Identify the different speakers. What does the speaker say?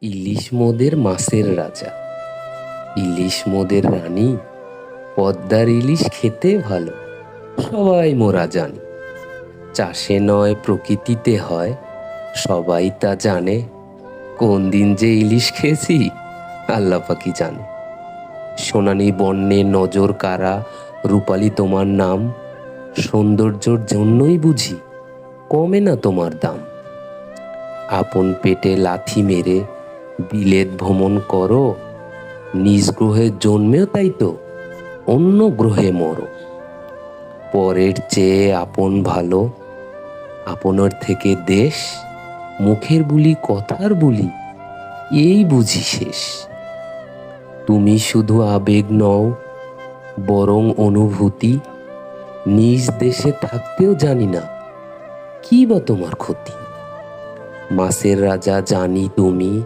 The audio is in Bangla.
Speaker 1: ইলিশ মোদের মাছের রাজা, ইলিশ মোদের রানী। পদ্মার ইলিশ খেতে ভালো, সবাই মোরা জানি। চাষে নয় প্রকৃতিতে হয়, সবাই তা জানে। কোন দিন যে ইলিশ খেয়েছি আল্লাহ পাকি জানে। সোনালি বন্যে নজর কারা, রূপালি তোমার নাম। সৌন্দর্যর জন্যই বুঝি কমে না তোমার দাম। আপন পেটে লাথি মেরে বিলেত ভ্রমণ করো, নিজ গ্রহে জন্মেও তাই তো অন্য গ্রহে মরো। পরের চেয়ে আপন ভালো, আপনের থেকে দেশ। মুখের বুলি কথার বুলি এই বুঝি শেষ। তুমি শুধু আবেগ নও বরং অনুভূতি। নিজ দেশে থাকতেও জানি না কি বা তোমার ক্ষতি। মাছের রাজা জানি তুমি